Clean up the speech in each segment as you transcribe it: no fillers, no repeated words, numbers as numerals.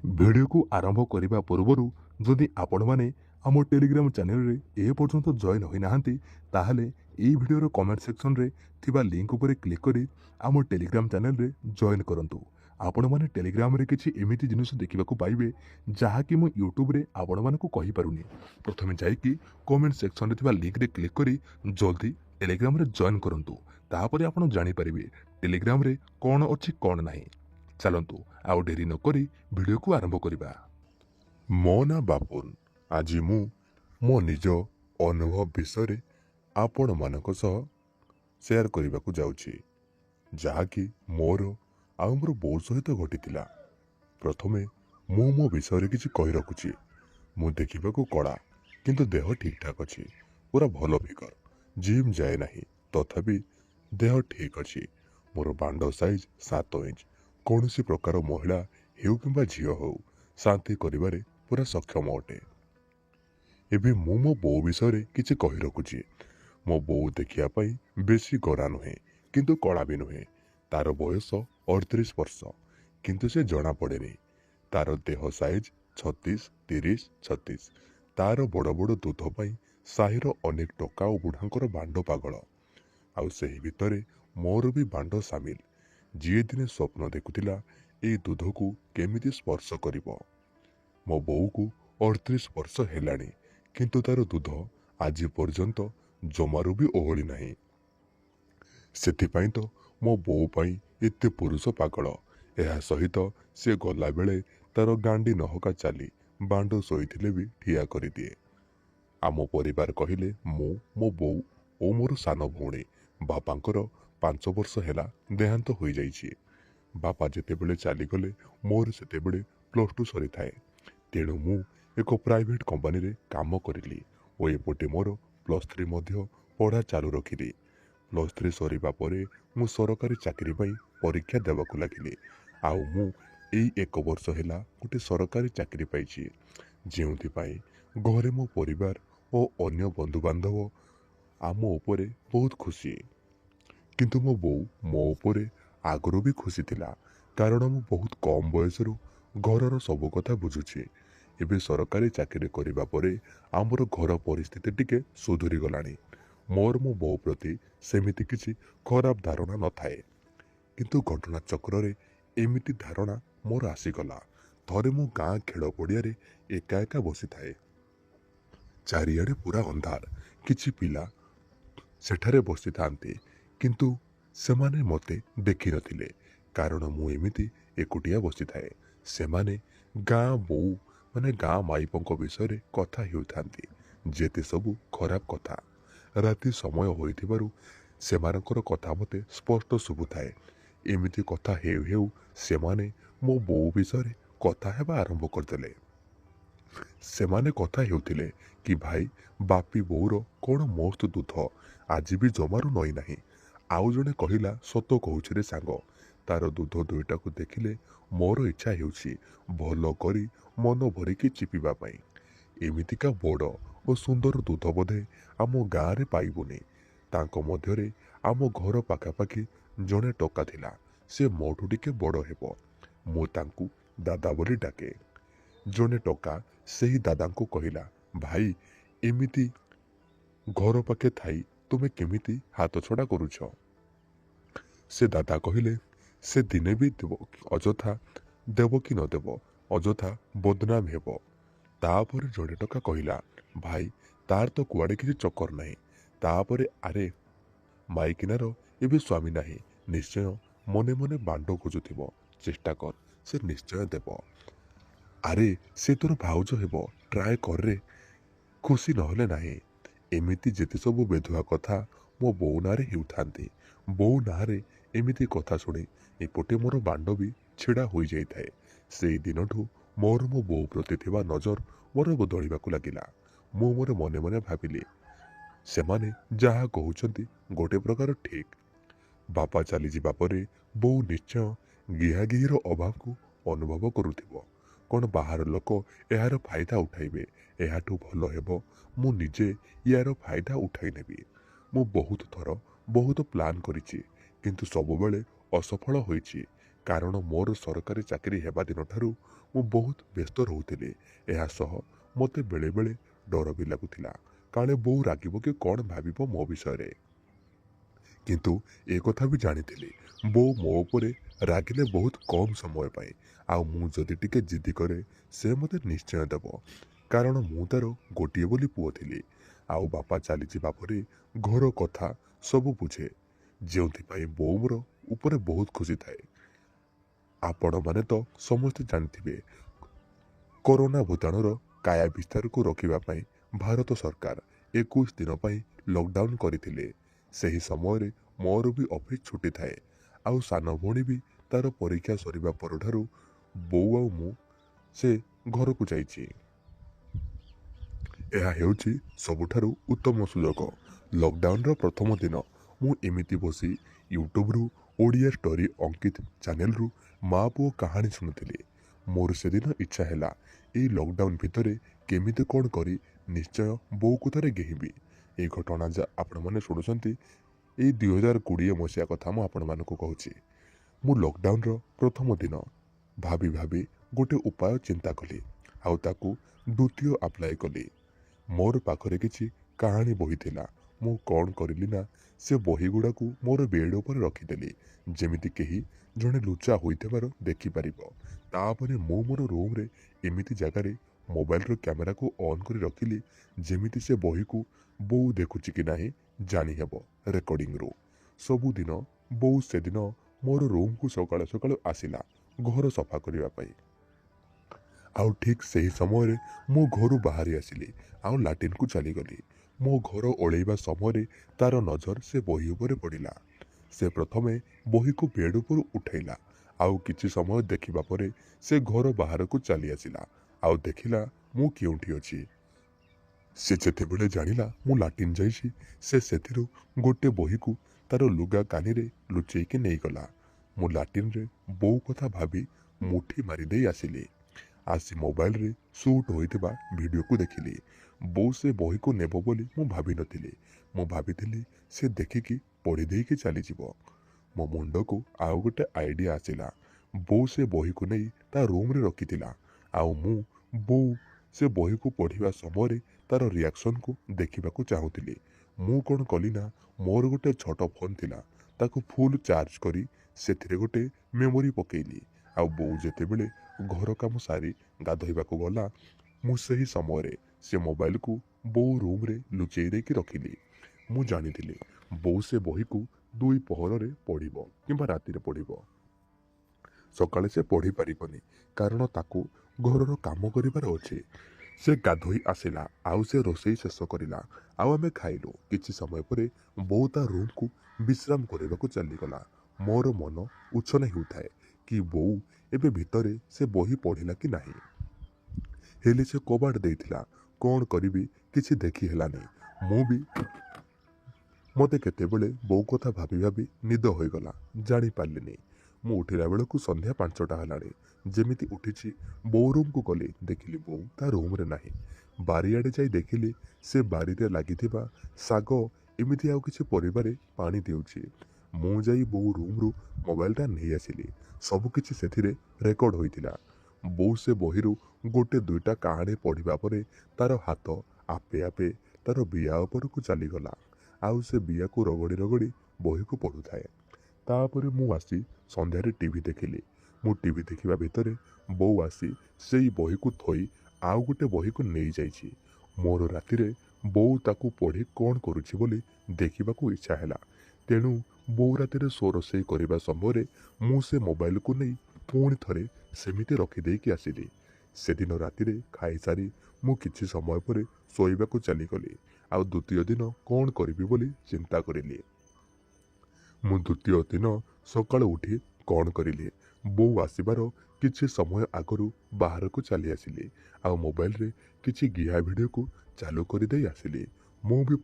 Video को आरंभ करने पूर्व जदि आपण मैंने आम टेलीग्राम चैनल रे ए पर्यंत जॉइन होई नाहंती ताहले ए वीडियो कमेंट सेक्शन रे थिबा लिंक उपरे क्लिक करी आम टेलीग्राम चैनल रे जॉइन करंतु। आपण माने टेलीग्राम रे किछि एमिति जिनिस देखिबा को पाइबे जहाँकि मु यूट्यूब रे आपण मानकु कहि पारुनी। प्रथमे जाइकि कमेंट सेक्शन रे थिबा लिंक रे क्लिक करी जल्दी टेलीग्राम रे जॉइन करंतु। तापर आपण जानि परिबे टेलीग्राम रे कोन अछि कोन नाही। चलंतु आउ डेरी न करी वीडियो को आरंभ करिबा। मो ना बापुन आज मु मो निज अनुभव विषय आपण मानक सह शेयर करने को जाउछि जहाँकि मोर आउ मोर बो सहित घटिथिला। प्रथमे मु मो विषय किछि कहि रखुछि। मु देखिबाकू कड़ा किंतु देह ठीक ठाक अछि, पूरा भलो फिगर, जिम जाए नाही तथापि देह ठीक अछि। मोर बांड साइज 7 इंच। कौनसी प्रकार महिला हेउ किंबा झियो हो शांति करिबारे पूरा सक्षम अटे। एबे मु मो बो विषय किछि कहि रखुछि। मो बो देखिया पई बेसी गोरा नुहे किंतु कड़ा भी नुहे। तार बयस 38 वर्ष किंतु से जना पड़ेनी। तार देह साइज 36, 30, 36। तार बड़ बड़ दूध पाई साहिर अनेक टका और बुढ़ांकर बांड पागल। आउ सेही भितरे मोर भी बांड सामिल। जी दिने स्वप्न देखुथिला ए दूध को केमिति स्पर्श करिवो। मो बोऊ को 38 वर्ष हेलानी किंतु तार दूध आज पर्यंत जमारू भी ओहली नाही। सेथिपाई तो मो बोऊ पाई एते पुरुष पागल। एहा सहित से गला बेले तार गांडी नहका चाली बांड शोइथिले भी ठिया करि दिए। आम परिवार कहिले मु मो बोऊ ओ मोर सान भौणी बापांकर 5 वर्ष हेला देहांत होई जाइछि। बापा जेतेबेले चलीगले मोर सेतेबेले +2 सरी थाए। तेणु मु एक प्राइवेट कंपनी रे काम करिली ओ एपटे मोर +3 मध्य पढ़ा चालू रखिली। +3 सरीबा परे मु सरकारी चाकरी पाई परीक्षा देवाकू लागिली। आउ मु एई 1 वर्ष हेला गोटे सरकारी चाकरी पाइछि, जेउथि पाई घरे मो परिवार ओ अन्य बंधु बांधव आम उपरे बहुत खुशी। किंतु मो बोऊ मो उपरे आगरू भी खुशी थिला, कारण मु बहुत कम बयसरू घरर सब कथा बुझुछि। एबे सरकारी चाकरी करिबा परे आमर घर परिस्थिति टिके सुधुरी गलानी। मोर मो बोऊ प्रति सेमिति किछि खराब धारणा न थाए, किंतु घटना चक्र रे एमिति धारणा मोर आसीगला। थरे मु गाँ खेल पड़िया रे एका एका बसी थाए। चारियाडे पूरा अंधार। किछि पिला सेठारे बसी थांते किंतु सेमाने मते देखि नथिले, कारण मु एमिति एकुटिया बसी थाए। सेमाने गाँ बोऊ माने गाँ माइपंक विषय कथा हेउथांती, जेते सबु खराब कथा। राति समय होइथिबारु सेमानकर कथा मते स्पष्ट शुभुथाए। एमिति कथा हेउ हेउ सेमाने मो बोऊ विषय कथा हेबा आरंभ करदेले। सेमाने कथा हेउथिले कि भाई बापी बोऊर कौन मस्त दूध आज भी जमारू नई नाही। आउ जने कहिला सत कहूछि रे सांग, तार दूध दुईटा को देखिले मोर इच्छा हेउछि भलो करी मन भरिकी चिपिबा पाई। एमितिका बड़ और सुंदर दूध बोधे आम गाँ रे पाइबुनी। तांको मध्यरे आम घर पाखापाखि जने टका थिला, से मोठू टिके बड़ हेबो। मु तांकू दादा बोली डाके। जने टका सेही दादांको कहिला, भाई एमिति घर पाखे थाई तुमे केमिति हाथ छड़ा करुछ। से दादा कहिले से दिने भी देव अजथा देव कि न देव अजथा बदनाम हेब। तापर जड़े टका कहिला, भाई तार तो कुआड़े किसी चक्कर नहीं। तापरे आरे माइकिनार एबे स्वामी नहीं, निश्चय मने मने बांड खोजुथिब, चेष्टा कर से निश्चय देव। आरे से तोर भाउज हेब, ट्राए कर रे, खुशी नहले नाही। एमिति जेते सबु बेधुआ कथा मो बोऊ नारे हेउथांती। बोऊ नारे एमिति कथा शुणी एपटे मोर बांड भी छिड़ा होई जाई थाए। सेई दिनठू मोर मो बोऊ प्रति थिबा नजर मोर बदलिबाकू लागिला। मु मोर मने मने भाबिली सेमाने जाहा कहउछंती गोटे प्रकार ठीक। बापा चली जिबा परे बोऊ निश्चय गिहागिहिर अभाव को अनुभव करुथिबो। कौन बाहर लोक यार फायदा उठाइबे, एहाठू भलो हेबो मु निजे यार फायदा उठाई नेबी। मु बहुत थर बहुत प्लान करिछि, किंतु सबुबेले असफल होइछि। କାରଣ ମୋର ସରକାରୀ ଚାକିରି ହେବା ଦିନଠାରୁ ମୁଁ ବହୁତ ବ୍ୟସ୍ତ ରହୁଥିଲି। ଏହା ସହ ମୋତେ ବେଳେବେଳେ ଡର ବି ଲାଗୁଥିଲା, କାଳେ ବୋଉ ରାଗିବ କି କ'ଣ ଭାବିବ ମୋ ବିଷୟରେ। କିନ୍ତୁ ଏ କଥା ବି ଜାଣିଥିଲି ବୋଉ ମୋ ଉପରେ ରାଗିଲେ ବହୁତ କମ୍ ସମୟ ପାଇଁ, ଆଉ ମୁଁ ଯଦି ଟିକେ ଜିଦି କରେ ସେ ମୋତେ ନିଶ୍ଚୟ ଦେବ, କାରଣ ମୁଁ ତାର ଗୋଟିଏ ବୋଲି ପୁଅ ଥିଲି। ଆଉ ବାପା ଚାଲିଯିବା ପରେ ଘର କଥା ସବୁ ବୁଝେ, ଯେଉଁଥିପାଇଁ ବୋଉ ମୋର ଉପରେ ବହୁତ ଖୁସି ଥାଏ। ଆପଣମାନେ ତ ସମସ୍ତେ ଜାଣିଥିବେ କରୋନା ଭୂତାଣୁର କାୟା ବିସ୍ତାରକୁ ରୋକିବା ପାଇଁ ଭାରତ ସରକାର 21 ଦିନ ପାଇଁ ଲକଡାଉନ୍ କରିଥିଲେ। ସେହି ସମୟରେ ମୋର ବି ଅଫିସ୍ ଛୁଟି ଥାଏ, ଆଉ ସାନ ଭଉଣୀ ବି ତାର ପରୀକ୍ଷା ସରିବା ପରଠାରୁ ବୋଉ ଆଉ ମୁଁ ସେ ଘରକୁ ଯାଇଛି। ଏହା ହେଉଛି ସବୁଠାରୁ ଉତ୍ତମ ସୁଯୋଗ। ଲକଡାଉନ୍ର ପ୍ରଥମ ଦିନ ମୁଁ ଏମିତି ବସି ୟୁଟ୍ୟୁବରୁ ଓଡ଼ିଆ ଷ୍ଟୋରି ଅଙ୍କିତ ଚ୍ୟାନେଲରୁ ମା ପୁଅ କାହାଣୀ ଶୁଣୁଥିଲି। ମୋର ସେଦିନ ଇଚ୍ଛା ହେଲା ଏଇ ଲକଡାଉନ୍ ଭିତରେ କେମିତି କ'ଣ କରି ନିଶ୍ଚୟ ବୋଉକୁ ଥରେ ଗେହିବି। এই ଘଟଣା ଯା ଆପଣମାନେ ଶୁଣୁଛନ୍ତି ଏଇ 2020 ମସିହା କଥା ମୁଁ ଆପଣମାନଙ୍କୁ କହୁଛି। ମୁଁ ଲକଡାଉନ୍ର ପ୍ରଥମ ଦିନ ଭାବି ଭାବି ଗୋଟେ ଉପାୟ ଚିନ୍ତା କଲି, ଆଉ ତାକୁ ଦ୍ୱିତୀୟ ଆପ୍ଲାଏ କଲି। ମୋର ପାଖରେ କିଛି କାହାଣୀ ବହି ଥିଲା। ମୁଁ କ'ଣ କରିଲି ନା ସେ ବହିଗୁଡ଼ାକୁ ମୋର ବେଡ୍ ଉପରେ ରଖିଦେଲି, ଯେମିତି କେହି ଜଣେ ଲୁଚା ହୋଇଥିବାର ଦେଖିପାରିବ। ତାପରେ ମୁଁ ମୋର ରୁମ୍ରେ ଏମିତି ଜାଗାରେ ମୋବାଇଲର କ୍ୟାମେରାକୁ ଅନ୍ କରି ରଖିଲି ଯେମିତି ସେ ବହିକୁ ବୋଉ ଦେଖୁଛି କି ନାହିଁ ଜାଣିହେବ ରେକର୍ଡ଼ିଂରୁ। ସବୁଦିନ ବୋଉ ସେଦିନ ମୋର ରୁମ୍କୁ ସକାଳୁ ସକାଳୁ ଆସିଲା ଘର ସଫା କରିବା ପାଇଁ। ଆଉ ଠିକ୍ ସେହି ସମୟରେ ମୁଁ ଘରୁ ବାହାରି ଆସିଲି ଆଉ ଲାଟିନ୍କୁ ଚାଲିଗଲି। ମୋ ଘର ଓଳେଇବା ସମୟରେ ତାର ନଜର ସେ ବହି ଉପରେ ପଡ଼ିଲା। ସେ ପ୍ରଥମେ ବହିକୁ ବେଡ୍ ଉପରୁ ଉଠାଇଲା, ଆଉ କିଛି ସମୟ ଦେଖିବା ପରେ ସେ ଘର ବାହାରକୁ ଚାଲି ଆସିଲା ଆଉ ଦେଖିଲା ମୁଁ କେଉଁଠି ଅଛି। ସେ ଯେତେବେଳେ ଜାଣିଲା ମୁଁ ଲାଟିନ୍ ଯାଇଛି, ସେ ସେଥିରୁ ଗୋଟେ ବହିକୁ ତାର ଲୁଗା କାନିରେ ଲୁଚେଇକି ନେଇଗଲା। ମୁଁ ଲାଟିନ୍ରେ ବୋଉ କଥା ଭାବି ମୁଠି ମାରିଦେଇ ଆସିଲି। ଆସି ମୋବାଇଲରେ ସୁଟ୍ ହୋଇଥିବା ଭିଡ଼ିଓକୁ ଦେଖିଲି। ବୋଉ ସେ ବହିକୁ ନେବ ବୋଲି ମୁଁ ଭାବିନଥିଲି। ମୁଁ ଭାବିଥିଲି ସେ ଦେଖିକି ପଢ଼ି ଦେଇକି ଚାଲିଯିବ। ମୋ ମୁଣ୍ଡକୁ ଆଉ ଗୋଟେ ଆଇଡ଼ିଆ ଆସିଲା। ବୋଉ ସେ ବହିକୁ ନେଇ ତା ରୁମ୍ରେ ରଖିଥିଲା, ଆଉ ମୁଁ ବୋଉ ସେ ବହିକୁ ପଢ଼ିବା ସମୟରେ ତାର ରିଆକ୍ସନକୁ ଦେଖିବାକୁ ଚାହୁଁଥିଲି। ମୁଁ କ'ଣ କଲି ନା ମୋର ଗୋଟେ ଛୋଟ ଫୋନ୍ ଥିଲା, ତାକୁ ଫୁଲ୍ ଚାର୍ଜ କରି ସେଥିରେ ଗୋଟେ ମେମୋରି ପକେଇଲି। ଆଉ ବୋଉ ଯେତେବେଳେ ଘର କାମ ସାରି ଗାଧୋଇବାକୁ ଗଲା, ମୁଁ ସେହି ସମୟରେ ସେ ମୋବାଇଲକୁ ବୋଉ ରୁମ୍ରେ ଲୁଚେଇ ଦେଇକି ରଖିଲି। ମୁଁ ଜାଣିଥିଲି ବୋଉ ସେ ବହିକୁ 2 ପହରରେ ପଢ଼ିବ କିମ୍ବା ରାତିରେ ପଢ଼ିବ। ସକାଳେ ସେ ପଢ଼ିପାରିବନି, କାରଣ ତାକୁ ଘରର କାମ କରିବାର ଅଛି। ସେ ଗାଧୋଇ ଆସିଲା, ଆଉ ସେ ରୋଷେଇ ଶେଷ କରିଲା, ଆଉ ଆମେ ଖାଇଲୁ। କିଛି ସମୟ ପରେ ବୋଉ ତା ରୁମ୍କୁ ବିଶ୍ରାମ କରିବାକୁ ଚାଲିଗଲା। ମୋର ମନ ଉଚ୍ଛନ ହେଉଥାଏ କି ବୋଉ ଏବେ ଭିତରେ ସେ ବହି ପଢ଼ିଲା କି ନାହିଁ। ହେଲେ ସେ କବାଟ ଦେଇଥିଲା। କ'ଣ କରିବି କିଛି ଦେଖି ହେଲାନି। ମୋତେ କେତେବେଳେ ବୋଉ କଥା ଭାବି ଭାବି ନିଦ ହୋଇଗଲା, ଜାଣିପାରିଲିନି। ମୁଁ ଉଠିଲା ବେଳକୁ ସନ୍ଧ୍ୟା 5ଟା ହେଲାଣି। ଯେମିତି ଉଠିଛି ବୋଉ ରୁମ୍କୁ ଗଲି, ଦେଖିଲି ବୋଉ ତା ରୁମ୍ରେ ନାହିଁ। ବାରିଆଡ଼େ ଯାଇ ଦେଖିଲି ସେ ବାରିରେ ଲାଗିଥିବା ଶାଗ ଏମିତି ଆଉ କିଛି ପରିବାରେ ପାଣି ଦେଉଛି। ମୁଁ ଯାଇ ବୋଉ ରୁମ୍ରୁ ମୋବାଇଲଟା ନେଇ ଆସିଲି। ସବୁକିଛି ସେଥିରେ ରେକର୍ଡ଼ ହୋଇଥିଲା। ବୋଉ ସେ ବହିରୁ ଗୋଟେ ଦୁଇଟା କାହାଣୀ ପଢ଼ିବା ପରେ ତାର ହାତ ଆପେ ଆପେ ତାର ବିଆ ଉପରକୁ ଚାଲିଗଲା, ଆଉ ସେ ବିଆକୁ ରଗଡ଼ି ରଗଡ଼ି ବହିକୁ ପଢ଼ୁଥାଏ। ତାପରେ ମୁଁ ଆସି ସନ୍ଧ୍ୟାରେ ଟିଭି ଦେଖିଲି। ମୁଁ ଟିଭି ଦେଖିବା ଭିତରେ ବୋଉ ଆସି ସେଇ ବହିକୁ ଥୋଇ ଆଉ ଗୋଟେ ବହିକୁ ନେଇଯାଇଛି। ମୋର ରାତିରେ ବୋଉ ତାକୁ ପଢ଼ି କ'ଣ କରୁଛି ବୋଲି ଦେଖିବାକୁ ଇଚ୍ଛା ହେଲା। ତେଣୁ ବୋଉ ରାତିରେ ରୋଷେଇ କରିବା ସମୟରେ ମୁଁ ସେ ମୋବାଇଲକୁ ନେଇ ପୁଣି ଥରେ ସେମିତି ରଖିଦେଇକି ଆସିଲି। ସେଦିନ ରାତିରେ ଖାଇସାରି ମୁଁ କିଛି ସମୟ ପରେ ଶୋଇବାକୁ ଚାଲିଗଲି, ଆଉ ଦ୍ୱିତୀୟ ଦିନ କ'ଣ କରିବି ବୋଲି ଚିନ୍ତା କରିଲି। ମୁଁ ଦ୍ୱିତୀୟ ଦିନ ସକାଳୁ ଉଠି କ'ଣ କରିଲି, ବୋଉ ଆସିବାର କିଛି ସମୟ ଆଗରୁ ବାହାରକୁ ଚାଲି ଆସିଲି, ଆଉ ମୋବାଇଲରେ କିଛି ଗିହା ଭିଡ଼ିଓକୁ ଚାଲୁ କରିଦେଇ ଆସିଲି। ବୋଉ ବି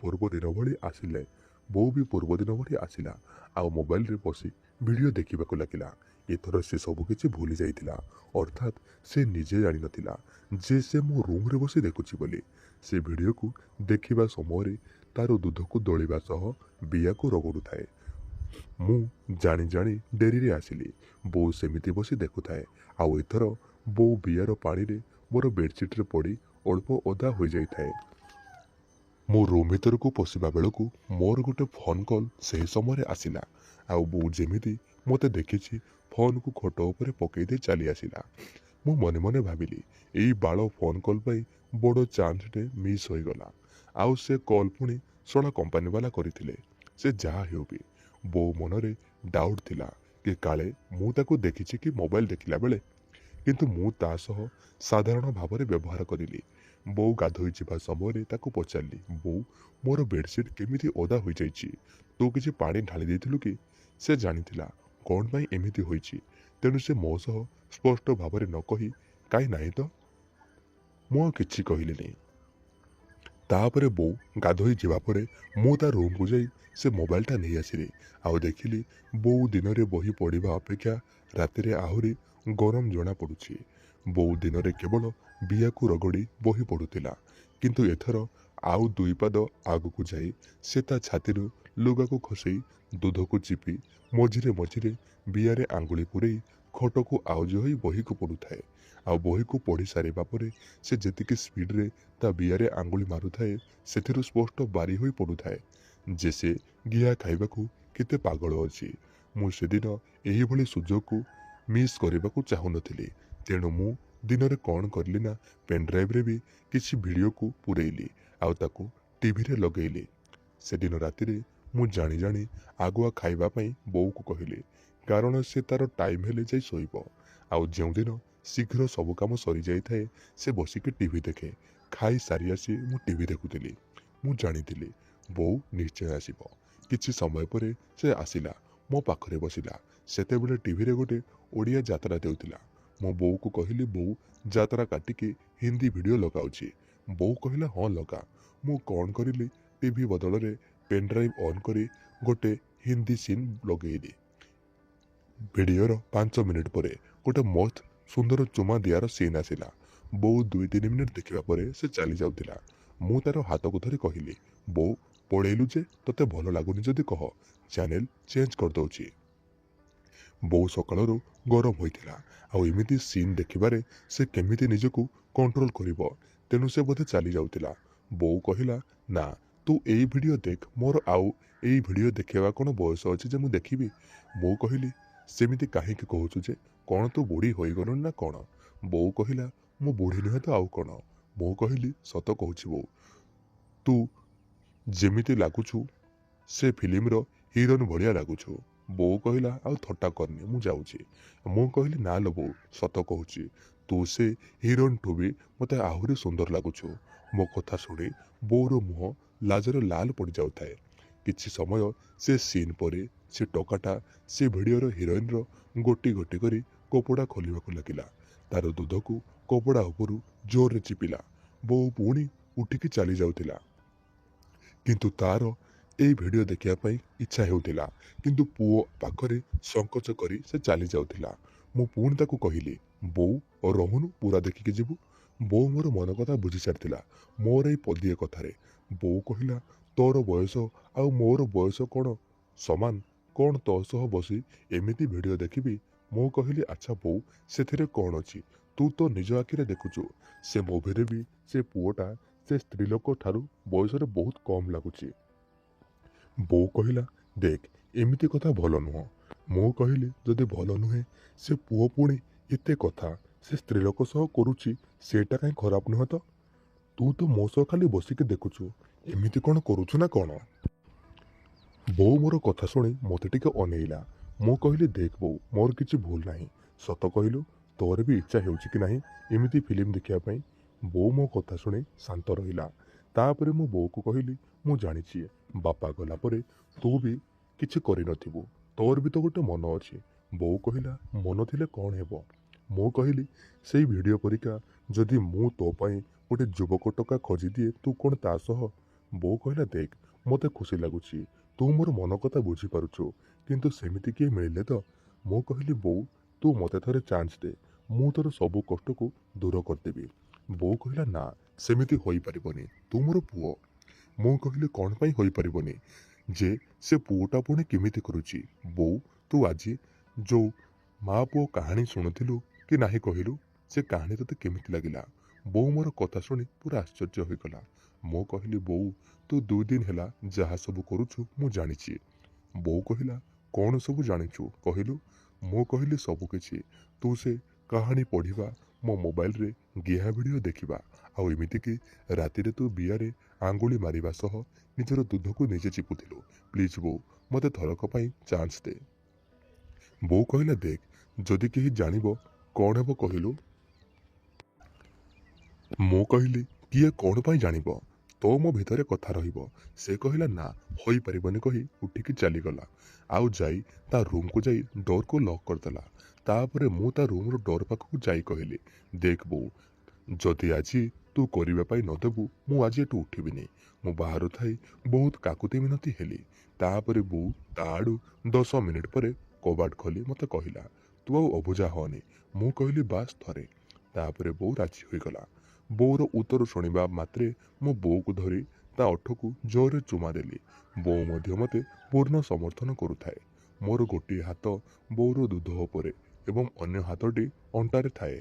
ପୂର୍ବଦିନ ଭଳି ଆସିଲା, ଆଉ ମୋବାଇଲରେ ବସି ଭିଡ଼ିଓ ଦେଖିବାକୁ ଲାଗିଲା। ଏଥର ସେ ସବୁକିଛି ଭୁଲି ଯାଇଥିଲା, ଅର୍ଥାତ୍ ସେ ନିଜେ ଜାଣିନଥିଲା ଯେ ସେ ମୋ ରୁମ୍ରେ ବସି ଦେଖୁଛି ବୋଲି। ସେ ଭିଡ଼ିଓକୁ ଦେଖିବା ସମୟରେ ତାର ଦୁଧକୁ ଦଳିବା ସହ ବିଆକୁ ରଗଡ଼ୁଥାଏ। ମୁଁ ଜାଣି ଜାଣି ଡେରିରେ ଆସିଲି। ବୋଉ ସେମିତି ବସି ଦେଖୁଥାଏ। ଆଉ ଏଥର ବୋଉ ବିଆର ପାଣିରେ ମୋର ବେଡ଼ସିଟ୍ରେ ପଡ଼ି ଅଳ୍ପ ଓଦା ହୋଇଯାଇଥାଏ। ମୁଁ ରୁମ୍ ଭିତରକୁ ପଶିବା ବେଳକୁ ମୋର ଗୋଟେ ଫୋନ୍ କଲ୍ ସେହି ସମୟରେ ଆସିଲା। ଆଉ ବୋଉ ଯେମିତି ମୋତେ ଦେଖିଛି ଫୋନ୍କୁ ଖଟ ଉପରେ ପକେଇ ଦେଇ ଚାଲି ଆସିଲା। ମୁଁ ମନେ ମନେ ଭାବିଲି ଏଇ ବାଳ ଫୋନ୍ କଲ୍ ପାଇଁ ବଡ଼ ଚାନ୍ସଟେ ମିସ୍ ହୋଇଗଲା। ଆଉ ସେ କଲ୍ ପୁଣି ଶଳା କମ୍ପାନୀବାଲା କରିଥିଲେ। ସେ ଯାହା ହେଉ ବି ବୋଉ ମନରେ ଡାଉଟ୍ ଥିଲା କି କାଳେ ମୁଁ ତାକୁ ଦେଖିଛି କି ମୋବାଇଲ ଦେଖିଲା ବେଳେ। କିନ୍ତୁ ମୁଁ ତା ସହ ସାଧାରଣ ଭାବରେ ବ୍ୟବହାର କରିଲି। ବୋଉ ଗାଧୋଇ ଯିବା ସମୟରେ ତାକୁ ପଚାରିଲି, ବୋଉ ମୋର ବେଡ଼ସିଟ୍ କେମିତି ଓଦା ହୋଇଯାଇଛି, ତୁ କିଛି ପାଣି ଢାଳି ଦେଇଥିଲୁ କି? ସେ ଜାଣିଥିଲା କ'ଣ ପାଇଁ ଏମିତି ହୋଇଛି, ତେଣୁ ସେ ମୋ ସହ ସ୍ପଷ୍ଟ ଭାବରେ ନ କହି କାହିଁ ନାହିଁ ତ। ମୁଁ ଆଉ କିଛି କହିଲିନି। ତାପରେ ବୋଉ ଗାଧୋଇ ଯିବା ପରେ ମୁଁ ତା ରୁମ୍କୁ ଯାଇ ସେ ମୋବାଇଲଟା ନେଇ ଆସିଲି। ଆଉ ଦେଖିଲି ବୋଉ ଦିନରେ ବହି ପଢ଼ିବା ଅପେକ୍ଷା ରାତିରେ ଆହୁରି ଗରମ ଜଣାପଡ଼ୁଛି। ବୋଉ ଦିନରେ କେବଳ ବିଆକୁ ରଗଡ଼ି ବହି ପଢ଼ୁଥିଲା, କିନ୍ତୁ ଏଥର ଆଉ 2 ପାଦ ଆଗକୁ ଯାଇ ସେ ତା ଛାତିରୁ ଲୁଗାକୁ ଖସେଇ ଦୁଧକୁ ଚିପି ମଝିରେ ମଝିରେ ବିଆରେ ଆଙ୍ଗୁଳି ପୂରେଇ ଖଟକୁ ଆଉଜି ହୋଇ ବହିକୁ ପଢ଼ୁଥାଏ। ଆଉ ବହିକୁ ପଢ଼ି ସାରିବା ପରେ ସେ ଯେତିକି ସ୍ପିଡ଼ରେ ତା ବିଆରେ ଆଙ୍ଗୁଳି ମାରୁଥାଏ, ସେଥିରୁ ସ୍ପଷ୍ଟ ବାରି ହୋଇ ପଡ଼ୁଥାଏ ଯେ ସେ ଗିଆ ଖାଇବାକୁ କେତେ ପାଗଳ ଅଛି। ମୁଁ ସେଦିନ ଏହିଭଳି ସୁଯୋଗକୁ ମିସ୍ କରିବାକୁ ଚାହୁଁନଥିଲି। ତେଣୁ ମୁଁ ଦିନରେ କ'ଣ କଲି ନା ପେନ୍ଡ୍ରାଇଭ୍ରେ ବି କିଛି ଭିଡ଼ିଓକୁ ପୂରେଇଲି ଆଉ ତାକୁ ଟିଭିରେ ଲଗେଇଲି। ସେଦିନ ରାତିରେ ମୁଁ ଜାଣି ଜାଣି ଆଗୁଆ ଖାଇବା ପାଇଁ ବୋଉକୁ କହିଲି, କାରଣ ସେ ତାର ଟାଇମ୍ ହେଲେ ଯାଇ ଶୋଇବ। ଆଉ ଯେଉଁଦିନ ଶୀଘ୍ର ସବୁ କାମ ସରିଯାଇଥାଏ ସେ ବସିକି ଟିଭି ଦେଖେ। ଖାଇ ସାରି ଆସି ମୁଁ ଟିଭି ଦେଖୁଥିଲି। ମୁଁ ଜାଣିଥିଲି ବୋଉ ନିଶ୍ଚୟ ଆସିବ। କିଛି ସମୟ ପରେ ସେ ଆସିଲା, ମୋ ପାଖରେ ବସିଲା। ସେତେବେଳେ ଟିଭିରେ ଗୋଟେ ଓଡ଼ିଆ ଯାତ୍ରା ଦେଉଥିଲା। ମୁଁ ବୋଉକୁ କହିଲି, ବୋଉ ଯାତ୍ରା କାଟିକି ହିନ୍ଦୀ ଭିଡ଼ିଓ ଲଗାଉଛି। ବୋଉ କହିଲା, ହଁ ଲଗା। ମୁଁ କ'ଣ କରିଲି, ଟିଭି ବଦଳରେ ପେନ୍ଡ୍ରାଇଭ୍ ଅନ୍ କରି ଗୋଟେ ହିନ୍ଦୀ ସିନ୍ ଲଗେଇଲି। ଭିଡ଼ିଓର 5 ମିନିଟ୍ ପରେ ଗୋଟେ ମସ୍ତ ସୁନ୍ଦର ଚୁମା ଦିଆର ସିନ୍ ଆସିଲା। ବୋଉ 2-3 ମିନିଟ୍ ଦେଖିବା ପରେ ସେ ଚାଲି ଯାଉଥିଲା। ମୁଁ ତାର ହାତକୁ ଧରି କହିଲି, ବୋଉ ପଳେଇଲୁ ଯେ, ତୋତେ ଭଲ ଲାଗୁନି ଯଦି କହ, ଚ୍ୟାନେଲ ଚେଞ୍ଜ କରିଦେଉଛି। ବୋଉ ସକାଳରୁ ଗରମ ହୋଇଥିଲା। ଆଉ ଏମିତି ସିନ୍ ଦେଖିବାରେ ସେ କେମିତି ନିଜକୁ କଣ୍ଟ୍ରୋଲ କରିବ, ତେଣୁ ସେ ବୋଧେ ଚାଲି ଯାଉଥିଲା। ବୋଉ କହିଲା, ନା ତୁ ଏଇ ଭିଡ଼ିଓ ଦେଖ, ମୋର ଆଉ ଏଇ ଭିଡ଼ିଓ ଦେଖିବା କ'ଣ ବୟସ ଅଛି ଯେ ମୁଁ ଦେଖିବି? ବୋଉ କହିଲି, ସେମିତି କାହିଁକି କହୁଛୁ ଯେ, କ'ଣ ତୁ ବୁଢ଼ୀ ହୋଇଗଲୁଣି ନା କ'ଣ? ବୋଉ କହିଲା, ମୁଁ ବୁଢ଼ୀ ନୁହେଁ ତ ଆଉ କ'ଣ? ମୁଁ କହିଲି, ସତ କହୁଛି ବୋଉ, ତୁ ଯେମିତି ଲାଗୁଛୁ ସେ ଫିଲ୍ମର ହିରୋଇନ୍ ଭଳିଆ ଲାଗୁଛୁ। ବୋଉ କହିଲା, ଆଉ ଥଟ୍ଟା କରନି, ମୁଁ ଯାଉଛି। ମୁଁ କହିଲି, ନା ଲୋ ବୋଉ, ସତ କହୁଛି, ତୁ ସେ ହିରୋଇନ୍ଠୁ ବି ମୋତେ ଆହୁରି ସୁନ୍ଦର ଲାଗୁଛୁ। ମୋ କଥା ଶୁଣି ବୋଉର ମୁହଁ ଲାଜରେ ଲାଲ ପଡ଼ିଯାଉଥାଏ। କିଛି ସମୟ ସେ ସିନ୍ ପରେ ସେ ଟୋକାଟା ସେ ଭିଡ଼ିଓର ହିରୋଇନ୍ର ଗୋଟି ଗୋଟି କରି କପଡ଼ା ଖୋଲିବାକୁ ଲାଗିଲା। ତାର ଦୁଧକୁ କପଡ଼ା ଉପରୁ ଜୋରରେ ଚିପିଲା। ବୋଉ ପୁଣି ଉଠିକି ଚାଲି ଯାଉଥିଲା। କିନ୍ତୁ ତାର ଏଇ ଭିଡ଼ିଓ ଦେଖିବା ପାଇଁ ଇଚ୍ଛା ହେଉଥିଲା, କିନ୍ତୁ ପୁଅ ପାଖରେ ସଂକୋଚ କରି ସେ ଚାଲି ଯାଉଥିଲା। ମୁଁ ପୁଣି ତାକୁ କହିଲି, ବୋଉ ରହୁନୁ, ପୁରା ଦେଖିକି ଯିବୁ। ବୋଉ ମୋର ମନ କଥା ବୁଝି ସାରିଥିଲା ମୋର ଏଇ ପଦିଏ କଥାରେ। ବୋଉ କହିଲା, ତୋର ବୟସ ଆଉ ମୋର ବୟସ କ'ଣ ସମାନ? କ'ଣ ତୋ ସହ ବସି ଏମିତି ଭିଡ଼ିଓ ଦେଖିବି? ମୁଁ କହିଲି, ଆଚ୍ଛା ବୋଉ, ସେଥିରେ କ'ଣ ଅଛି? ତୁ ତ ନିଜ ଆଖିରେ ଦେଖୁଛୁ, ସେ ମୁଭିରେ ବି ସେ ପୁଅଟା ସେ ସ୍ତ୍ରୀଲୋକ ଠାରୁ ବୟସରେ ବହୁତ କମ୍ ଲାଗୁଛି। ବୋଉ କହିଲା, ଦେଖ, ଏମିତି କଥା ଭଲ ନୁହଁ। ମୁଁ କହିଲି, ଯଦି ଭଲ ନୁହେଁ, ସେ ପୁଅ ପୁଣି ଏତେ କଥା ସେ ସ୍ତ୍ରୀଲୋକ ସହ କରୁଛି, ସେଇଟା କାହିଁ ଖରାପ ନୁହେଁ ତ? ତୁ ତ ମୋ ସହ ଖାଲି ବସିକି ଦେଖୁଛୁ, ଏମିତି କ'ଣ କରୁଛୁ ନା କ'ଣ? ବୋଉ ମୋର କଥା ଶୁଣି ମୋତେ ଟିକେ ଅନେଇଲା। ମୁଁ କହିଲି, ଦେଖ ବୋଉ, ମୋର କିଛି ଭୁଲ ନାହିଁ। ସତ କହିଲୁ, ତୋର ବି ଇଚ୍ଛା ହେଉଛି କି ନାହିଁ ଏମିତି ଫିଲ୍ମ ଦେଖିବା ପାଇଁ? ବୋଉ ମୋ କଥା ଶୁଣି ଶାନ୍ତ ରହିଲା। ତାପରେ ମୁଁ ବୋଉକୁ କହିଲି, ମୁଁ ଜାଣିଛି ବାପା ଗଲା ପରେ ତୁ ବି କିଛି କରିନଥିବୁ, ତୋର ବି ତ ଗୋଟେ ମନ ଅଛି। ବୋଉ କହିଲା, ମନ ଥିଲେ କ'ଣ ହେବ? ମୁଁ କହିଲି, ସେଇ ଭିଡ଼ିଓ ପରିକା ଯଦି ମୁଁ ତୋ ପାଇଁ ଗୋଟେ ଯୁବକ ଟୋକା ଖୋଜିଦିଏ, ତୁ କ'ଣ ତା ସହ? ବୋଉ କହିଲା, ଦେଖ, ମୋତେ ଖୁସି ଲାଗୁଛି ତୁ ମୋର ମନ କଥା ବୁଝିପାରୁଛୁ, କିନ୍ତୁ ସେମିତି କିଏ ମିଳିଲେ ତ? ମୁଁ କହିଲି, ବୋଉ, ତୁ ମୋତେ ଥରେ ଚାନ୍ସ ଦେ, ମୁଁ ତୋର ସବୁ କଷ୍ଟକୁ ଦୂର କରିଦେବି। ବୋଉ କହିଲା, ନା, ସେମିତି ହୋଇପାରିବନି, ତୁ ମୋର ପୁଅ। ମୁଁ କହିଲି, କ'ଣ ପାଇଁ ହୋଇପାରିବନି? ଯେ ସେ ପୁଅଟା ପୁଣି କେମିତି କରୁଛି। ବୋଉ, ତୁ ଆଜି ଯୋଉ ମା ପୁଅ କାହାଣୀ ଶୁଣୁଥିଲୁ କି ନାହିଁ କହିଲୁ, ସେ କାହାଣୀ ତୋତେ କେମିତି ଲାଗିଲା? ବୋଉ ମୋର କଥା ଶୁଣି ପୁରା ଆଶ୍ଚର୍ଯ୍ୟ ହୋଇଗଲା। ମୁଁ କହିଲି, ବୋଉ, ତୁ 2 ଦିନ ହେଲା ଯାହା ସବୁ କରୁଛୁ ମୁଁ ଜାଣିଛି। ବୋଉ କହିଲା, କ'ଣ ସବୁ ଜାଣିଛୁ କହିଲୁ? ମୁଁ କହିଲି, ସବୁକିଛି। ତୁ ସେ କାହାଣୀ ପଢ଼ିବା, ମୋ ମୋବାଇଲରେ ଗେହା ଭିଡ଼ିଓ ଦେଖିବା, ଆଉ ଏମିତିକି ରାତିରେ ତୁ ବିଆରେ ଆଙ୍ଗୁଳି ମାରିବା ସହ ନିଜର ଦୁଧକୁ ନିଜେ ଚିପୁଥିଲୁ। ପ୍ଲିଜ୍ ବୋଉ, ମୋତେ ଥରକ ପାଇଁ ଚାନ୍ସ ଦେ। ବୋଉ କହିଲା, ଦେଖ, ଯଦି କେହି ଜାଣିବ କ'ଣ ହେବ କହିଲୁ? ମୁଁ କହିଲି, କିଏ କ'ଣ ପାଇଁ ଜାଣିବ? ତୋ ମୋ ଭିତରେ କଥା ରହିବ। ସେ କହିଲା, ନା, ହୋଇପାରିବନି କହି ଉଠିକି ଚାଲିଗଲା। ଆଉ ଯାଇ ତା ରୁମ୍କୁ ଯାଇ ଡୋରକୁ ଲକ୍ କରିଦେଲା। ତାପରେ ମୁଁ ତା ରୁମ୍ର ଡୋର ପାଖକୁ ଯାଇ କହିଲି, ଦେଖ ବୋଉ, ଯଦି ଆଜି ତୁ କରିବା ପାଇଁ ନ ଦେବୁ ମୁଁ ଆଜି ଏଠୁ ଉଠିବିନି। ମୁଁ ବାହାରୁ ଥାଇ ବହୁତ କାକୁତି ମିନତି ହେଲି। ତାପରେ ବୋଉ ତା ଆଡ଼ୁ 10 ମିନିଟ୍ ପରେ କବାଟ ଖୋଲି ମୋତେ କହିଲା, ତୁ ଆଉ ଅବୁଝା ହଅନି। ମୁଁ କହିଲି, ବାସ୍ ଥରେ। ତାପରେ ବୋଉ ରାଜି ହୋଇଗଲା। ବୋଉର ଉତ୍ତର ଶୁଣିବା ମାତ୍ରେ ମୁଁ ବୋଉକୁ ଧରି ତା ଓଠକୁ ଜୋରରେ ଚୁମା ଦେଲି। ବୋଉ ମଧ୍ୟ ମୋତେ ପୂର୍ଣ୍ଣ ସମର୍ଥନ କରୁଥାଏ। ମୋର ଗୋଟିଏ ହାତ ବୋଉର ଦୁଧ ଉପରେ ଏବଂ ଅନ୍ୟ ହାତଟି ଅଣ୍ଟାରେ ଥାଏ।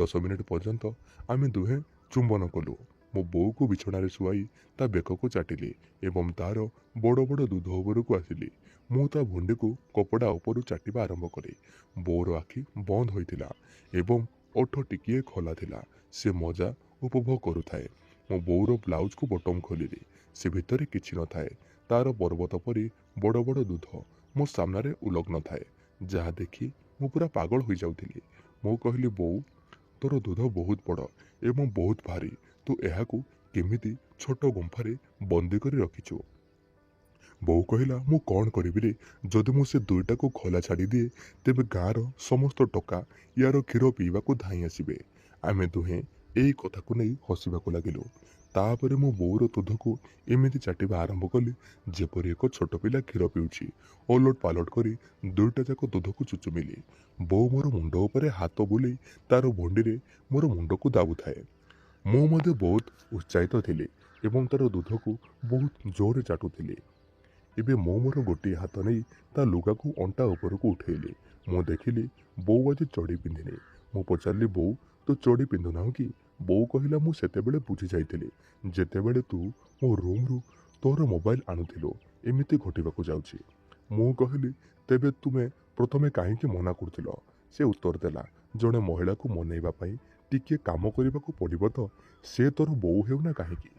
10 ମିନିଟ୍ ପର୍ଯ୍ୟନ୍ତ ଆମେ ଦୁହେଁ ଚୁମ୍ବନ କଲୁ। ମୋ ବୋଉକୁ ବିଛଣାରେ ଶୁଆଇ ତା ବେକକୁ ଚାଟିଲି ଏବଂ ତାର ବଡ଼ ବଡ଼ ଦୁଧ ଉପରକୁ ଆସିଲି। ମୁଁ ତା ଭୁଣ୍ଡିକୁ କପଡ଼ା ଉପରୁ ଚାଟିବା ଆରମ୍ଭ କଲି। ବୋଉର ଆଖି ବନ୍ଦ ହୋଇଥିଲା ଏବଂ ଓଠ ଟିକିଏ ଖୋଲା ଥିଲା। ସେ ମଜା ଉପଭୋଗ କରୁଥାଏ। ମୋ ବୋଉର ବ୍ଲାଉଜକୁ ବଟମ ଖୋଲିଲି। ସେ ଭିତରେ କିଛି ନଥାଏ। ତାର ପର୍ବତ ପରି ବଡ଼ ବଡ଼ ଦୁଧ ମୋ ସାମ୍ନାରେ ଉଲଗ୍ନ ଥାଏ, ଯାହା ଦେଖି ମୁଁ ପୁରା ପାଗଳ ହୋଇଯାଉଥିଲି। ମୁଁ କହିଲି, ବୋଉ, ତୋର ଦୁଧ ବହୁତ ବଡ଼ ଏବଂ ବହୁତ ଭାରି। ତୁ ଏହାକୁ କେମିତି ଛୋଟ ଗୁମ୍ଫାରେ ବନ୍ଦୀ କରି ରଖିଛୁ? ବୋଉ କହିଲା, ମୁଁ କ'ଣ କରିବି ରେ? ଯଦି ମୁଁ ସେ ଦୁଇଟାକୁ ଖୋଲା ଛାଡ଼ିଦିଏ ତେବେ ଗାଁର ସମସ୍ତ ଟୋକା ୟାର କ୍ଷୀର ପିଇବାକୁ ଧାଇଁ ଆସିବେ। ଆମେ ଦୁହେଁ ଏଇ କଥାକୁ ନେଇ ହସିବାକୁ ଲାଗିଲୁ। ତାପରେ ମୁଁ ବୋଉର ଦୁଧକୁ ଏମିତି ଚାଟିବା ଆରମ୍ଭ କଲି ଯେପରି ଏକ ଛୋଟ ପିଲା କ୍ଷୀର ପିଉଛି। ଓଲଟ ପାଲଟ କରି ଦୁଇଟା ଯାକ ଦୁଧକୁ ଚୁଚୁମିଲି। ବୋଉ ମୋର ମୁଣ୍ଡ ଉପରେ ହାତ ବୁଲେଇ ତାର ଭଣ୍ଡିରେ ମୋର ମୁଣ୍ଡକୁ ଦାବୁଥାଏ। ମୁଁ ମଧ୍ୟ ବହୁତ ଉତ୍ସାହିତ ଥିଲି ଏବଂ ତାର ଦୁଧକୁ ବହୁତ ଜୋରରେ ଚାଟୁଥିଲି। ଏବେ ମୁଁ ମୋର ଗୋଟିଏ ହାତ ନେଇ ତା ଲୁଗାକୁ ଅଣ୍ଟା ଉପରକୁ ଉଠେଇଲି। ମୁଁ ଦେଖିଲି ବୋଉ ଆଜି ଚଡ଼ି ପିନ୍ଧିନି। ମୁଁ ପଚାରିଲି, ବୋଉ, ତୁ ଚଡ଼ି ପିନ୍ଧୁନାହୁଁ କି? ବୋଉ କହିଲା, ମୁଁ ସେତେବେଳେ ବୁଝି ଯାଇଥିଲି ଯେତେବେଳେ ତୁ ମୋ ରୁମ୍ରୁ ତୋର ମୋବାଇଲ ଆଣୁଥିଲୁ ଏମିତି ଘଟିବାକୁ ଯାଉଛି। ମୁଁ କହିଲି, ତେବେ ତୁମେ ପ୍ରଥମେ କାହିଁକି ମନା କରୁଥିଲ? ସେ ଉତ୍ତର ଦେଲା, ଜଣେ ମହିଳାକୁ ମନେଇବା ପାଇଁ ଟିକିଏ କାମ କରିବାକୁ ପଡ଼ିବ ତ। ସେ ତୋର ବୋଉ ହେଉନା କାହିଁକି?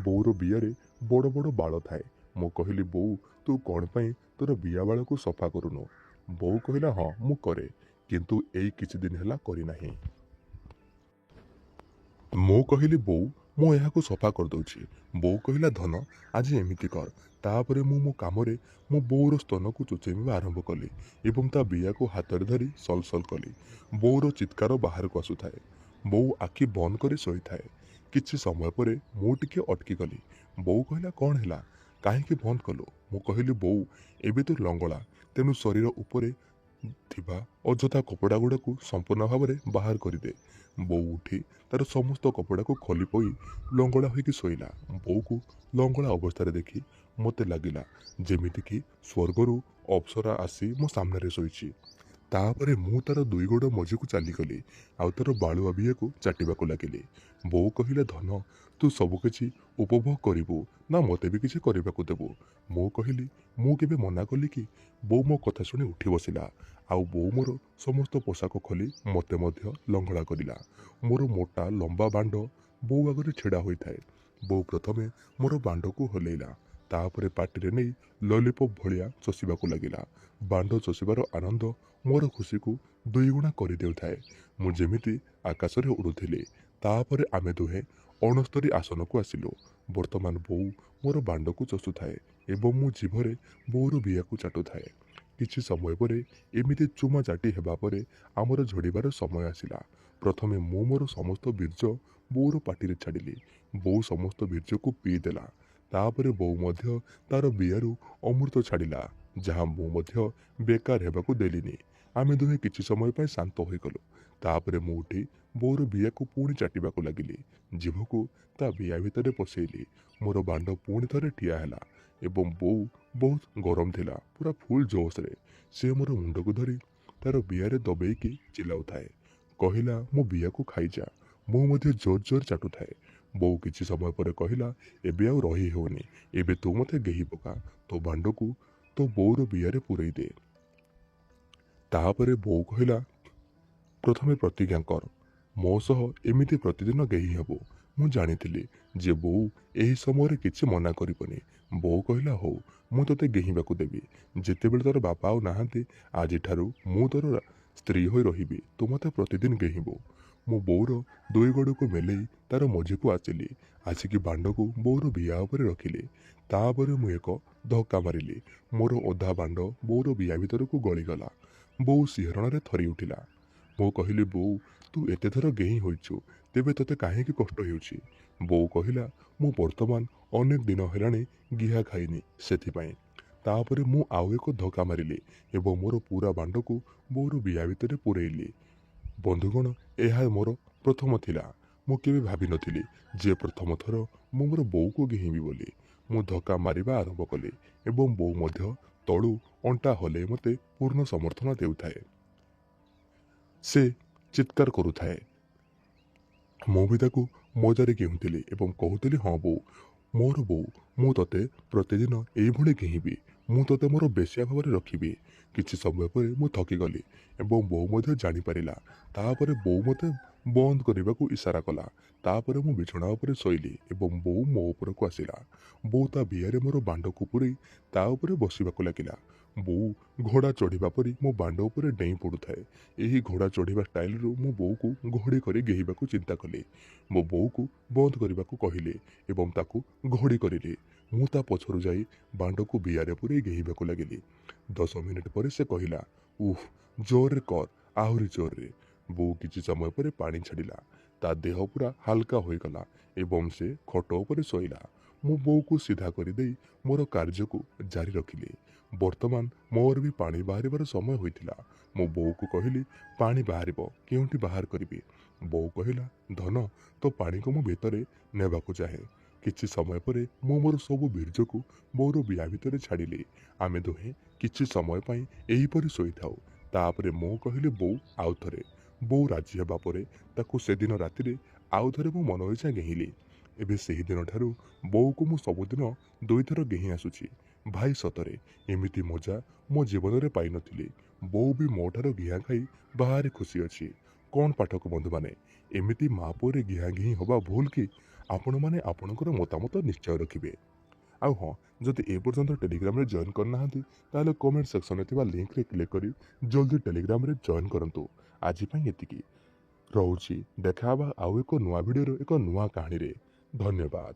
ବୋଉର ବିଆରେ ବଡ଼ ବଡ଼ ବାଳ ଥାଏ। ମୁଁ କହିଲି, ବୋଉ, ତୁ କ'ଣ ପାଇଁ ତୋର ବିଆ ବାଳକୁ ସଫା କରୁନୁ? ବୋଉ କହିଲା, ହଁ, ମୁଁ କରେ, କିନ୍ତୁ ଏଇ କିଛି ଦିନ ହେଲା କରିନାହିଁ। ମୁଁ କହିଲି, ବୋଉ, ମୁଁ ଏହାକୁ ସଫା କରିଦେଉଛି। ବୋଉ କହିଲା, ଧନ, ଆଜି ଏମିତି କର। ତାପରେ ମୁଁ ମୋ କାମରେ ମୋ ବୋଉର ସ୍ତନକୁ ଚୁଚେମିବା ଆରମ୍ଭ କଲି ଏବଂ ତା ବିଆକୁ ହାତରେ ଧରି ସଲସଲ କଲି। ବୋଉର ଚିତ୍କାର ବାହାରକୁ ଆସୁଥାଏ। ବୋଉ ଆଖି ବନ୍ଦ କରି ଶୋଇଥାଏ। କିଛି ସମୟ ପରେ ମୁଁ ଟିକେ ଅଟକିଗଲି। ବୋଉ କହିଲା, କ'ଣ ହେଲା? କାହିଁକି ବନ୍ଦ କଲୁ? ମୁଁ କହିଲି, ବୋଉ, ଏବେ ତୁ ଲଙ୍ଗଳା, ତେଣୁ ଶରୀର ଉପରେ ଥିବା ଅଯଥା କପଡ଼ା ଗୁଡ଼ାକୁ ସମ୍ପୂର୍ଣ୍ଣ ଭାବରେ ବାହାର କରିଦେ। ବୋଉ ଉଠି ତାର ସମସ୍ତ କପଡ଼ାକୁ ଖୋଲି ପୋଇ ଲଙ୍ଗଳା ହୋଇକି ଶୋଇଲା। ବୋଉକୁ ଲଙ୍ଗଳା ଅବସ୍ଥାରେ ଦେଖି ମୋତେ ଲାଗିଲା ଯେମିତିକି ସ୍ୱର୍ଗରୁ ଅପ୍ସରା ଆସି ମୋ ସାମ୍ନାରେ ଶୋଇଛି। ତାପରେ ମୁଁ ତାର ଦୁଇ ଗୋଡ଼ ମଝିକୁ ଚାଲିଗଲି ଆଉ ତାର ବାଳୁଆ ବିଆକୁ ଚାଟିବାକୁ ଲାଗିଲି। ବୋଉ କହିଲା, ଧନ, ତୁ ସବୁକିଛି ଉପଭୋଗ କରିବୁ ନା ମୋତେ ବି କିଛି କରିବାକୁ ଦେବୁ? ମୁଁ କହିଲି, ମୁଁ କେବେ ମନା କଲି କି? ବୋଉ ମୋ କଥା ଶୁଣି ଉଠି ବସିଲା ଆଉ ବୋଉ ମୋର ସମସ୍ତ ପୋଷାକ ଖୋଲି ମୋତେ ମଧ୍ୟ ଲଙ୍ଗଳା କରିଲା। ମୋର ମୋଟା ଲମ୍ବା ବାଣ୍ଡ ବୋଉ ଆଗରେ ଛିଡ଼ା ହୋଇଥାଏ। ବୋଉ ପ୍ରଥମେ ମୋର ବାଣ୍ଡକୁ ହଲେଇଲା, ତାପରେ ପାଟିରେ ନେଇ ଲଲିପପ୍ ଭଳିଆ ଚଷିବାକୁ ଲାଗିଲା। ବାଣ୍ଡ ଚଷିବାର ଆନନ୍ଦ ମୋର ଖୁସିକୁ ଦୁଇଗୁଣା କରିଦେଉଥାଏ। ମୁଁ ଯେମିତି ଆକାଶରେ ଉଡ଼ୁଥିଲି। ତାପରେ ଆମେ ଦୁହେଁ 69 ଆସନକୁ ଆସିଲୁ। ବର୍ତ୍ତମାନ ବୋଉ ମୋର ବାଣ୍ଡକୁ ଚଷୁଥାଏ ଏବଂ ମୁଁ ଜିଭରେ ବୋଉର ବିଆକୁ ଚାଟୁଥାଏ। କିଛି ସମୟ ପରେ ଏମିତି ଚୁମା ଚାଟି ହେବା ପରେ ଆମର ଝଡ଼ିବାର ସମୟ ଆସିଲା। ପ୍ରଥମେ ମୁଁ ମୋର ସମସ୍ତ ବୀର୍ଯ୍ୟ ବୋଉର ପାଟିରେ ଛାଡ଼ିଲି। ବୋଉ ସମସ୍ତ ବୀର୍ଯ୍ୟକୁ ପିଇଦେଲା। ତାପରେ ବୋଉ ମଧ୍ୟ ତାର ବିଆରୁ ଅମୃତ ଛାଡ଼ିଲା, ଯାହା ମୁଁ ମଧ୍ୟ ବେକାର ହେବାକୁ ଦେଲିନି। ଆମେ ଦୁହେଁ କିଛି ସମୟ ପାଇଁ ଶାନ୍ତ ହୋଇଗଲୁ। ତାପରେ ମୁଁ ଉଠି ବୋଉର ବିଆକୁ ପୁଣି ଚାଟିବାକୁ ଲାଗିଲି। ଜିଭକୁ ତା ବିଆ ଭିତରେ ପଶେଇଲି। ମୋର ବାଣ୍ଡ ପୁଣି ଥରେ ଠିଆ ହେଲା ଏବଂ ବୋଉ ବହୁତ ଗରମ ଥିଲା, ପୁରା ଫୁଲ୍ ଜୋସ୍ରେ। ସେ ମୋର ମୁଣ୍ଡକୁ ଧରି ତାର ବିଆରେ ଦବେଇକି ଚିଲାଉଥାଏ। କହିଲା ମୋ ବିଆକୁ ଖାଇଯା। ମୁଁ ମଧ୍ୟ ଜୋର ଜୋର ଚାଟୁଥାଏ। ବୋଉ କିଛି ସମୟ ପରେ କହିଲା, ଏବେ ଆଉ ରହି ହେଉନି, ଏବେ ତୁ ମୋତେ ଗେହି ପକା। ତୋ ବାଣ୍ଡକୁ ତୋ ବୋଉର ବିଆରେ ପୂରେଇ ଦେ। ତାପରେ ବୋଉ କହିଲା, ପ୍ରଥମେ ପ୍ରତିଜ୍ଞା କର, ମୋ ସହ ଏମିତି ପ୍ରତିଦିନ ଗେହି ହେବ। ମୁଁ ଜାଣିଥିଲି ଯେ ବୋଉ ଏହି ସମୟରେ କିଛି ମନା କରିବନି। ବୋଉ କହିଲା, ହଉ, ମୁଁ ତୋତେ ଗେହିବାକୁ ଦେବି। ଯେତେବେଳେ ତୋର ବାପା ଆଉ ନାହାନ୍ତି, ଆଜିଠାରୁ ମୁଁ ତୋର ସ୍ତ୍ରୀ ହୋଇ ରହିବି। ତୁ ମୋତେ ପ୍ରତିଦିନ ଗେହିବୁ। ମୁଁ ବୋଉର ଦୁଇ ଗୋଡ଼କୁ ମେଲେଇ ତାର ମଝିକୁ ଆସିଲି। ଆସିକି ବାଣ୍ଡକୁ ବୋଉର ବିଆ ଉପରେ ରଖିଲି। ତାପରେ ମୁଁ ଏକ ଧକ୍କା ମାରିଲି। ମୋର ଅଧା ବାଣ୍ଡ ବୋଉର ବିଆ ଭିତରକୁ ଗଳିଗଲା। ବୋଉ ଶିହରଣରେ ଥରି ଉଠିଲା। ମୁଁ କହିଲି, ବୋଉ, ତୁ ଏତେଥର ଗେହିଁ ହୋଇଛୁ, ତେବେ ତୋତେ କାହିଁକି କଷ୍ଟ ହେଉଛି? ବୋଉ କହିଲା, ମୁଁ ବର୍ତ୍ତମାନ ଅନେକ ଦିନ ହେଲାଣି ଗିହା ଖାଇନି, ସେଥିପାଇଁ। ତାପରେ ମୁଁ ଆଉ ଏକ ଧକ୍କା ମାରିଲି ଏବଂ ମୋର ପୁରା ବାଣ୍ଡକୁ ବୋଉର ବିଆ ଭିତରେ ପୂରେଇଲି। ବନ୍ଧୁଗଣ, ଏହା ମୋର ପ୍ରଥମ ଥିଲା। ମୁଁ କେବେ ଭାବିନଥିଲି ଯେ ପ୍ରଥମ ଥର ମୁଁ ମୋର ବୋଉକୁ ଗେହିବି ବୋଲି। ମୁଁ ଧକ୍କା ମାରିବା ଆରମ୍ଭ କଲି ଏବଂ ବୋଉ ମଧ୍ୟ ତଳୁ ଅଣ୍ଟା ହଲେଇ ମୋତେ ପୂର୍ଣ୍ଣ ସମର୍ଥନ ଦେଉଥାଏ। ସେ ଚିତ୍କାର କରୁଥାଏ। ମୁଁ ବି ତାକୁ ମଜାରେ ଗେହୁଁଥିଲି ଏବଂ କହୁଥିଲି, ହଁ ବୋଉ, ମୋର ବୋଉ, ମୁଁ ତୋତେ ପ୍ରତିଦିନ ଏଇଭଳି ଗେହିବି। ମୁଁ ତୋତେ ମୋର ବେଶ୍ୟା ଭାବରେ ରଖିବି। କିଛି ସମୟ ପରେ ମୁଁ ଥକିଗଲି ଏବଂ ବୋଉ ମଧ୍ୟ ଜାଣିପାରିଲା। ତାପରେ ବୋଉ ମୋତେ ବନ୍ଦ କରିବାକୁ ଇସାରା କଲା। ତାପରେ ମୁଁ ବିଛଣା ଉପରେ ଶୋଇଲି ଏବଂ ବୋଉ ମୋ ଉପରକୁ ଆସିଲା। ବୋଉ ତା ବିଆରେ ମୋର ବାଣ୍ଡକୁ ପୂରେଇ ତା ଉପରେ ବସିବାକୁ ଲାଗିଲା। ବୋଉ ଘୋଡ଼ା ଚଢ଼ିବା ପରି ମୋ ବାଣ୍ଡ ଉପରେ ଡେଇଁ ପଡ଼ୁଥାଏ। ଏହି ଘୋଡ଼ା ଚଢ଼ିବା ଷ୍ଟାଇଲରୁ ମୁଁ ବୋଉକୁ ଘୋଡ଼ି କରି ଗେହିବାକୁ ଚିନ୍ତା କଲି। ମୋ ବୋଉକୁ ବନ୍ଦ କରିବାକୁ କହିଲି ଏବଂ ତାକୁ ଘୋଡ଼ି କରିଲି। ମୁଁ ତା ପଛରୁ ଯାଇ ବାଣ୍ଡକୁ ବିଆରେ ପୂରେଇ ଗେହିବାକୁ ଲାଗିଲି। 10 ମିନିଟ୍ ପରେ ସେ କହିଲା, ଉଫ୍, ଜୋରରେ କର, ଆହୁରି ଜୋରରେ। ବୋଉ କିଛି ସମୟ ପରେ ପାଣି ଛାଡ଼ିଲା। ତା ଦେହ ପୁରା ହାଲକା ହୋଇଗଲା ଏବଂ ସେ ଖଟ ଉପରେ ଶୋଇଲା। ମୁଁ ବୋଉକୁ ସିଧା କରିଦେଇ ମୋର କାର୍ଯ୍ୟକୁ ଜାରି ରଖିଲି। ବର୍ତ୍ତମାନ ମୋର ବି ପାଣି ବାହାରିବାର ସମୟ ହୋଇଥିଲା। ମୁଁ ବୋଉକୁ କହିଲି, ପାଣି ବାହାରିବ, କେଉଁଠି ବାହାର କରିବି? ବୋଉ କହିଲା, ଧନ, ତୋ ପାଣିକୁ ମୁଁ ଭିତରେ ନେବାକୁ ଚାହେଁ। କିଛି ସମୟ ପରେ ମୁଁ ମୋର ସବୁ ବୀର୍ଯ୍ୟକୁ ବୋଉର ବିଆ ଭିତରେ ଛାଡ଼ିଲି। ଆମେ ଦୁହେଁ କିଛି ସମୟ ପାଇଁ ଏହିପରି ଶୋଇଥାଉ। ତାପରେ ମୁଁ କହିଲି, ବୋଉ, ଆଉ ଥରେ। ବୋଉ ରାଜି ହେବା ପରେ ତାକୁ ସେଦିନ ରାତିରେ ଆଉ ଥରେ ମୁଁ ମନ ଇଚ୍ଛା ଗେହିଲି। ଏବେ ସେହିଦିନଠାରୁ ବୋଉକୁ ମୁଁ ସବୁଦିନ 2 ଥର ଗେହିଁ ଆସୁଛି। ଭାଇ, ସତରେ ଏମିତି ମଜା ମୋ ଜୀବନରେ ପାଇନଥିଲି। ବୋଉ ବି ମୋ ଠାରୁ ଗିହା ଖାଇ ବାହାରେ ଖୁସି ଅଛି। କ'ଣ ପାଠକ ବନ୍ଧୁମାନେ, ଏମିତି ମା ପୁଅରେ ଗିହା ଗିହିଁ ହେବା ଭୁଲ କି? ଆପଣମାନେ ଆପଣଙ୍କର ମତାମତ ନିଶ୍ଚୟ ରଖିବେ। ଆଉ ହଁ, ଯଦି ଏପର୍ଯ୍ୟନ୍ତ ଟେଲିଗ୍ରାମରେ ଜଏନ୍ କରିନାହାନ୍ତି, ତାହେଲେ କମେଣ୍ଟ ସେକ୍ସନରେ ଥିବା ଲିଙ୍କରେ କ୍ଲିକ୍ କରି ଜଲ୍ଦି ଟେଲିଗ୍ରାମରେ ଜଏନ୍ କରନ୍ତୁ। ଆଜି ପାଇଁ ଏତିକି ରହୁଛି। ଦେଖା ହେବା ଆଉ ଏକ ନୂଆ ଭିଡ଼ିଓର ଏକ ନୂଆ କାହାଣୀରେ। ଧନ୍ୟବାଦ।